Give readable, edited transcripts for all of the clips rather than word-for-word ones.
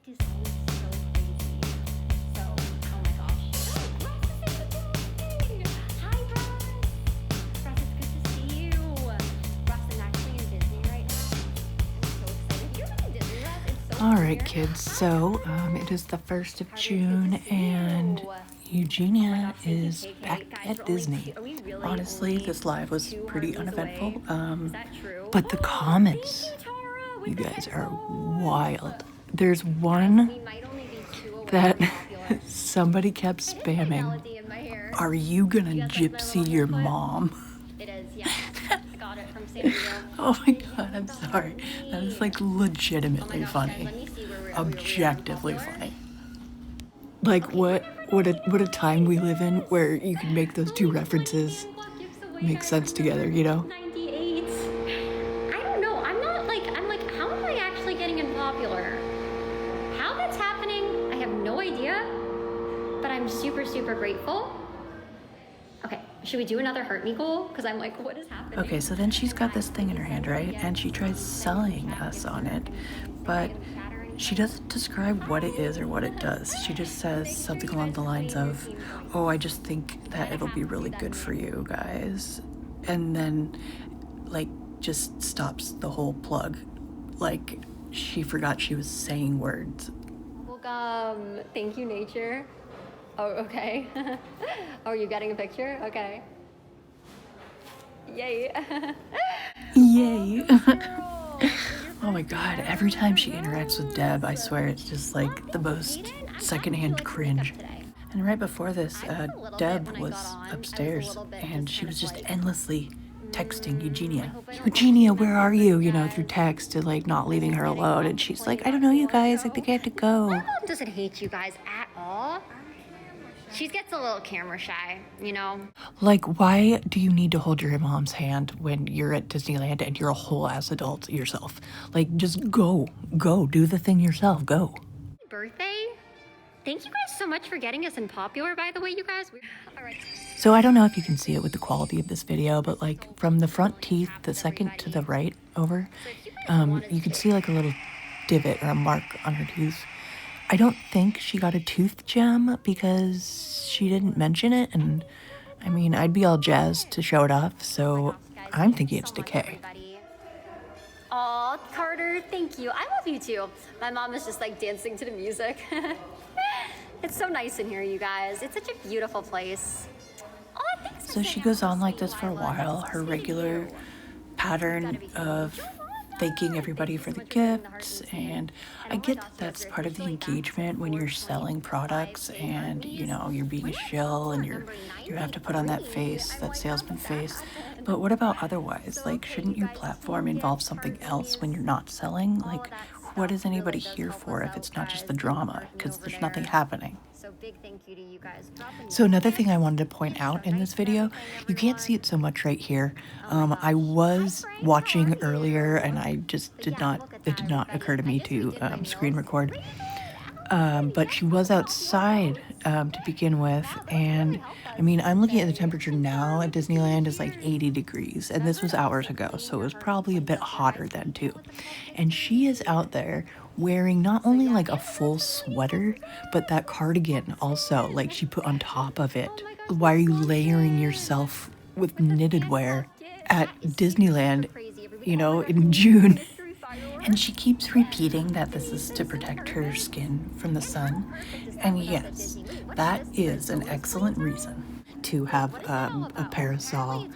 So, oh my gosh. Hi, Russ. Russ, it's good to see you. Russ, I'm actually in Disney right now. I'm so excited. You're in Disney, Russ. It's so All cool right, here. kids, so it is the 1st of June and Eugenia is back at Disney. Honestly, this live was pretty uneventful, but the comments, you guys are wild. There's one that somebody kept spamming, "Are you gonna gypsy your mom?" It is, yes. I got it from San Diego. Oh my god, I'm sorry. That is like legitimately funny. Objectively funny. Like what a time we live in where you can make those two references make sense together, you know? 98. I don't know. I'm like, how am I actually getting unpopular? How that's happening, I have no idea. But I'm super, super grateful. Okay, should we do another hurt me goal? Because I'm like, what is happening? Okay, so then she's got this thing in her hand, right? And she tries selling us on it, but she doesn't describe what it is or what it does. She just says something along the lines of, "Oh, I just think that it'll be really good for you guys." And then, like, just stops the whole plug. Like, she forgot she was saying words. Welcome. Thank you, nature. Oh, okay. Oh, are you getting a picture? Okay. Yay. Yay. Oh my god, every time she interacts with Deb, I swear it's just like the most secondhand cringe. And right before this, Deb was upstairs and she was just endlessly texting Eugenia. "Eugenia, where are you?" You know, through text and like not leaving her alone. And she's like, "I don't know, you guys, I think I have to go." My mom doesn't hate you guys at all. She gets a little camera shy, you know? Like, why do you need to hold your mom's hand when you're at Disneyland and you're a whole ass adult yourself? Like, just go, do the thing yourself, go. Birthday? Thank you guys so much for getting us unpopular, by the way, you guys. All right. So I don't know if you can see it with the quality of this video, but like from the front teeth, the second to the right over, you can see like a little divot or a mark on her tooth. I don't think she got a tooth gem because she didn't mention it, and I mean, I'd be all jazzed to show it off, so I'm thinking it's decay. Aw, Carter, thank you. I love you too. My mom is just like dancing to the music. It's so nice in here, you guys. It's such a beautiful place. Aw, thanks. So she goes on like this for a while, her regular pattern of thanking everybody for the gifts, and I get that that's part of the engagement when you're selling products and, you know, you're being a shill and you have to put on that face, that salesman face. But what about otherwise? Like, shouldn't your platform involve something else when you're not selling? Like, what is anybody here for if it's not just the drama? Because there's nothing happening. So big thank you to you guys. So another thing I wanted to point out in this video, you can't see it so much right here. I was watching earlier and I just it did not occur to me to screen record. But she was outside to begin with, and I mean, I'm looking at the temperature now at Disneyland is like 80 degrees, and this was hours ago, so it was probably a bit hotter then too. And she is out there wearing not only like a full sweater, but that cardigan also, like she put on top of it. Why are you layering yourself with knitted wear at Disneyland, you know, in June? And she keeps repeating that this is to protect her skin from the sun. And yes, that is an excellent reason to have a parasol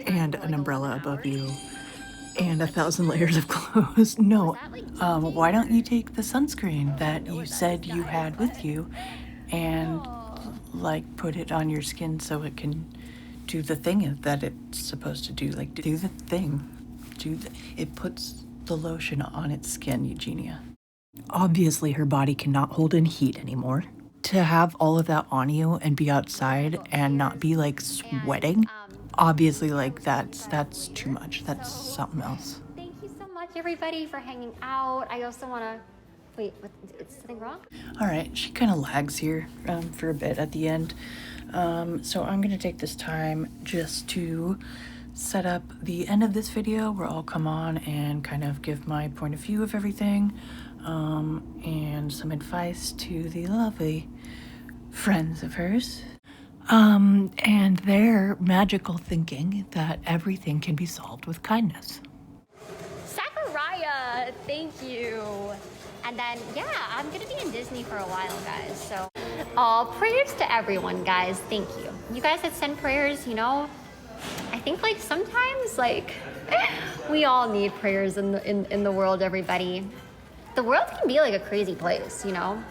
and an umbrella above you and 1,000 layers of clothes. No, why don't you take the sunscreen that you said you had with you and like put it on your skin so it can do the thing that it's supposed to do, like do the thing. It puts the lotion on its skin, Eugenia. Obviously, her body cannot hold in heat anymore. To have all of that on you and be outside and not be like sweating, obviously, like that's too much. That's something else. Thank you so much, everybody, for hanging out. I also want to wait. Is something wrong? All right, she kind of lags here for a bit at the end, so I'm gonna take this time just to set up the end of this video where I'll come on and kind of give my point of view of everything. and some advice to the lovely friends of hers. And their magical thinking that everything can be solved with kindness. Zachariah, thank you. And then, yeah, I'm gonna be in Disney for a while, guys. So, prayers to everyone, guys. Thank you. You guys that send prayers, you know, I think like sometimes like we all need prayers in the world, everybody. The world can be like a crazy place, you know?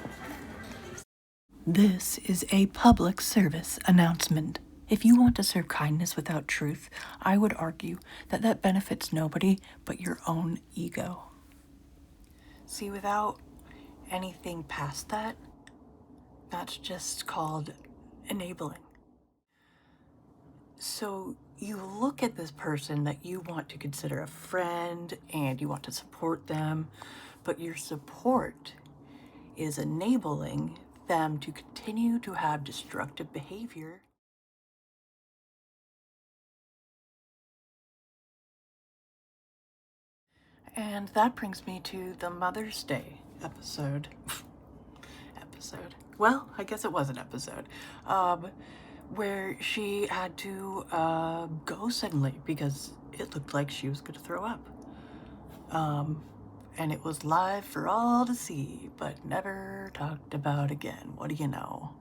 This is a public service announcement. If you want to serve kindness without truth, I would argue that that benefits nobody but your own ego. See, without anything past that, that's just called enabling. So you look at this person that you want to consider a friend and you want to support them, but your support is enabling them to continue to have destructive behavior. And that brings me to the Mother's Day episode. Well, I guess it was an episode. Where she had to go suddenly because it looked like she was going to throw up. And it was live for all to see, but never talked about again. What do you know?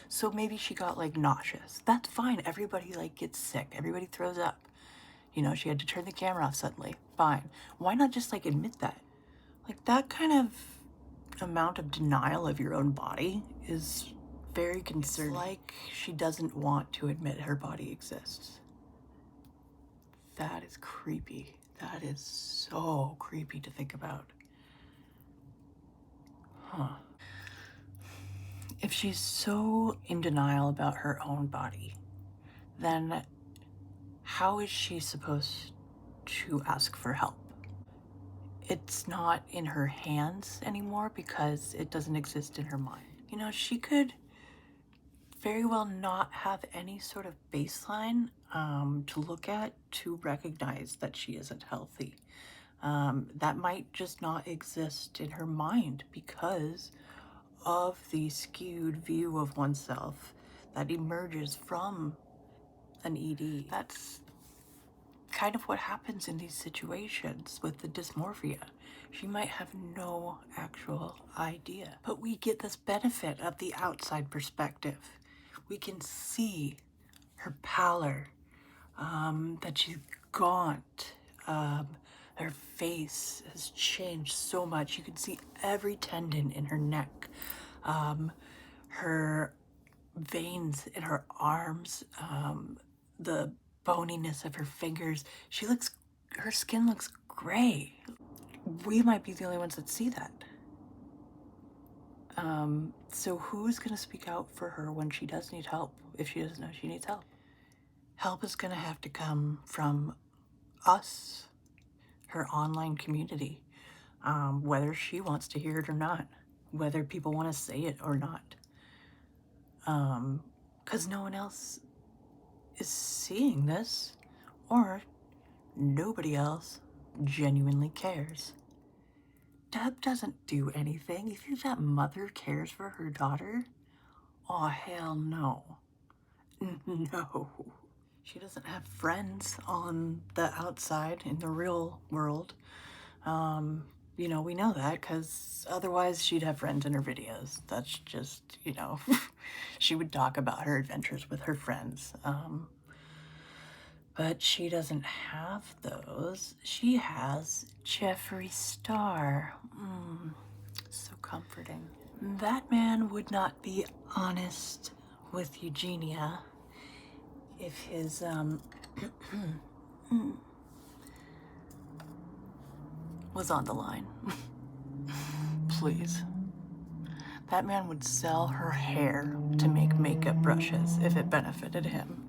So maybe she got like nauseous. That's fine. Everybody like gets sick. Everybody throws up. You know, she had to turn the camera off suddenly. Fine. Why not just like admit that? Like that kind of amount of denial of your own body is very concerning. It's like she doesn't want to admit her body exists. That is creepy. That is so creepy to think about. Huh. If she's so in denial about her own body, then how is she supposed to ask for help? It's not in her hands anymore because it doesn't exist in her mind. You know, she could very well not have any sort of baseline to look at to recognize that she isn't healthy. That might just not exist in her mind because of the skewed view of oneself that emerges from an ED. That's kind of what happens in these situations with the dysmorphia. She might have no actual idea, but we get this benefit of the outside perspective. We can see her pallor, that she's gaunt. Her face has changed so much. You can see every tendon in her neck, her veins in her arms, the boniness of her fingers. Her skin looks gray. We might be the only ones that see that. So who's gonna speak out for her when she does need help, if she doesn't know she needs help? Help is gonna have to come from us, her online community, whether she wants to hear it or not, whether people want to say it or not. Because no one else is seeing this, or nobody else genuinely cares. Deb doesn't do anything. You think that mother cares for her daughter? Oh, hell no. No. She doesn't have friends on the outside in the real world. You know, we know that because otherwise she'd have friends in her videos. That's just, you know, she would talk about her adventures with her friends. But she doesn't have those. She has Jeffree Star. So comforting. That man would not be honest with Eugenia if his, was on the line. Please. That man would sell her hair to make makeup brushes if it benefited him.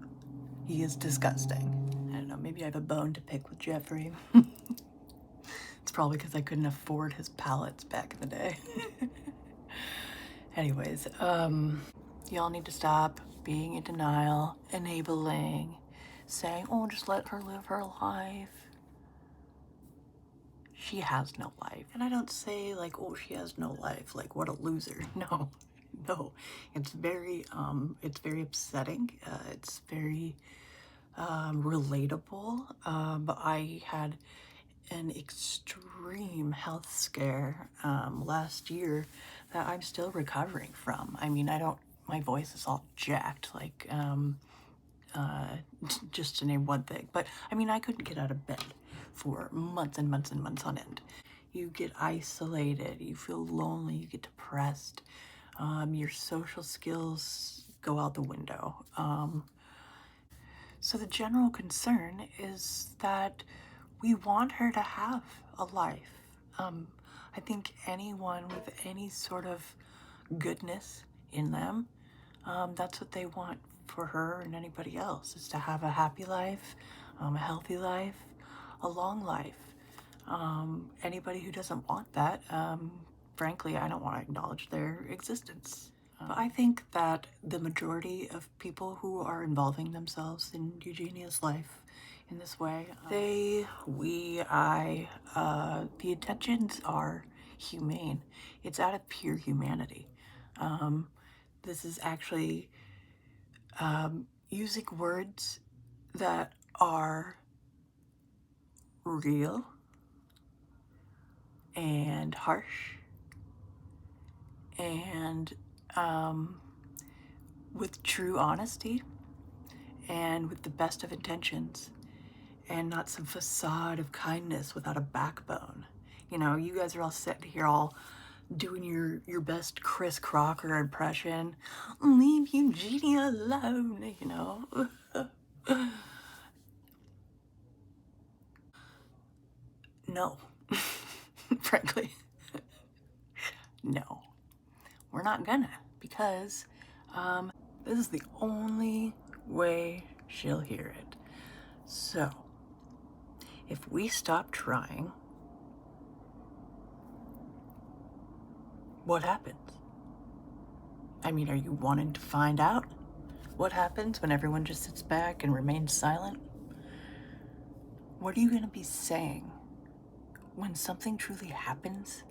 He is disgusting. I don't know, maybe I have a bone to pick with Jeffree. It's probably because I couldn't afford his palettes back in the day. Anyways, y'all need to stop being in denial, enabling, saying, oh, just let her live her life. she has no life. And I don't say like, oh, she has no life, like what a loser. No, no, it's very upsetting. It's very relatable. I had an extreme health scare last year that I'm still recovering from. I mean, my voice is all jacked, like just to name one thing. But I mean, I couldn't get out of bed for months and months and months on end. You get isolated, you feel lonely, you get depressed, your social skills go out the window. So the general concern is that we want her to have a life. I think anyone with any sort of goodness in them, that's what they want for her and anybody else, is to have a happy life, a healthy life, a long life. Anybody who doesn't want that, frankly, I don't want to acknowledge their existence. I think that the majority of people who are involving themselves in Eugenia's life in this way, the intentions are humane. It's out of pure humanity. This is actually using words that are real and harsh and with true honesty and with the best of intentions, and not some facade of kindness without a backbone. You know, you guys are all sitting here all doing your best Chris Crocker impression. Leave Eugenia alone, you know. No. Frankly. No. We're not gonna, because this is the only way she'll hear it. So, if we stop trying, what happens? I mean, are you wanting to find out what happens when everyone just sits back and remains silent? What are you going to be saying when something truly happens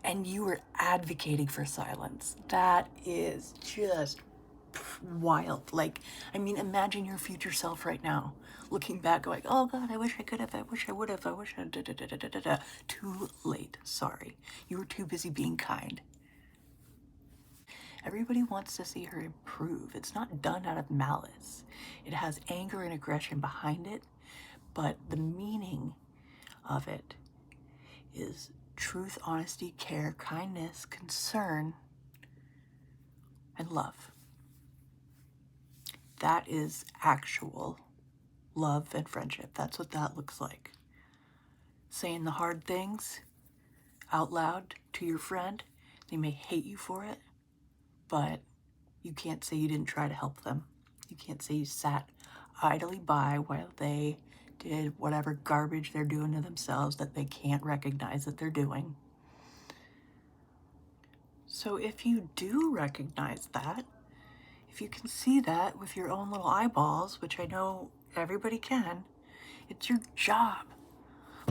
and you are advocating for silence? That is just wild. Like, I mean, imagine your future self right now looking back going, oh God, I wish I could have, I wish I would have, I wish I da da da da da da. Too late. Sorry. You were too busy being kind. Everybody wants to see her improve. It's not done out of malice. It has anger and aggression behind it, but the meaning of it is truth, honesty, care, kindness, concern, and love. That is actual love and friendship. That's what that looks like. Saying the hard things out loud to your friend. They may hate you for it, but you can't say you didn't try to help them. You can't say you sat idly by while they did whatever garbage they're doing to themselves that they can't recognize that they're doing. So if you do recognize that, if you can see that with your own little eyeballs, which I know everybody can, it's your job,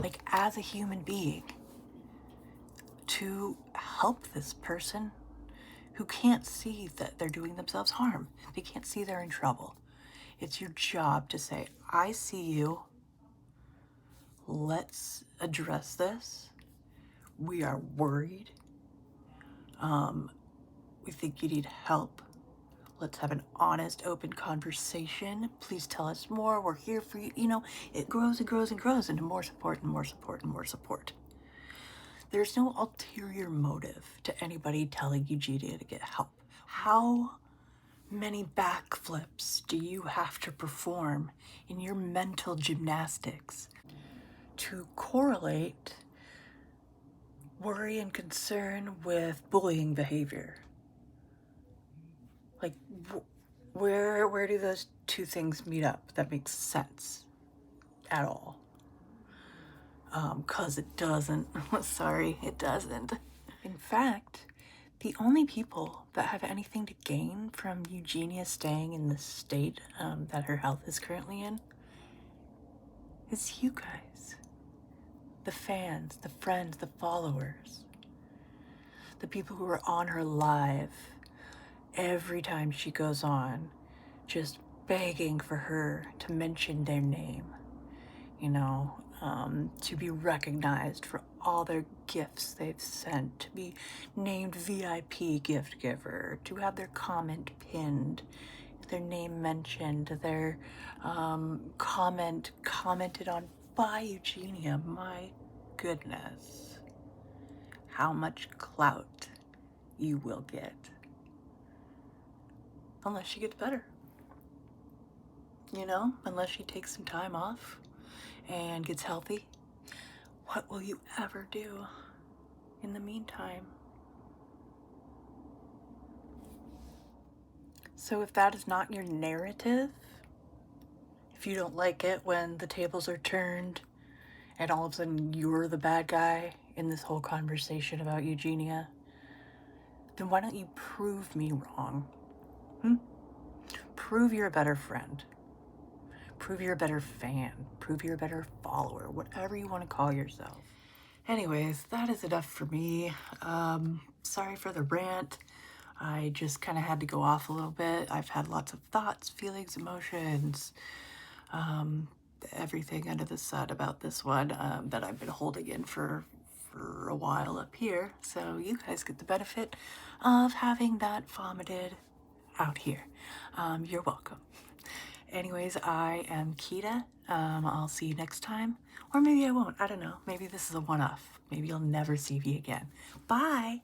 like as a human being, to help this person who can't see that they're doing themselves harm. They can't see they're in trouble. It's your job to say, I see you. Let's address this. We are worried. We think you need help. Let's have an honest, open conversation. Please tell us more. We're here for you. You know, it grows and grows and grows into more support and more support and more support. There's no ulterior motive to anybody telling Eugenia to get help. How many backflips do you have to perform in your mental gymnastics to correlate worry and concern with bullying behavior? Like, where do those two things meet up that makes sense at all? 'Cause it doesn't. Sorry, it doesn't. In fact, the only people that have anything to gain from Eugenia staying in the state that her health is currently in is you guys. The fans, the friends, the followers. The people who are on her live every time she goes on, just begging for her to mention their name, you know, to be recognized for all their gifts they've sent, to be named VIP gift giver, to have their comment pinned, their name mentioned, their comment commented on by Eugenia. My goodness, how much clout you will get. Unless she gets better. You know, unless she takes some time off and gets healthy. What will you ever do in the meantime? So if that is not your narrative, if you don't like it when the tables are turned and all of a sudden you're the bad guy in this whole conversation about Eugenia, then why don't you prove me wrong? Prove you're a better friend. Prove you're a better fan. Prove you're a better follower. Whatever you want to call yourself. Anyways, that is enough for me. Sorry for the rant. I just kind of had to go off a little bit. I've had lots of thoughts, feelings, emotions, everything under the sun about this one that I've been holding in for a while up here. So you guys get the benefit of having that vomited out here. You're welcome. Anyways, I am Kita. I'll see you next time. Or maybe I won't. I don't know. Maybe this is a one-off. Maybe you'll never see me again. Bye!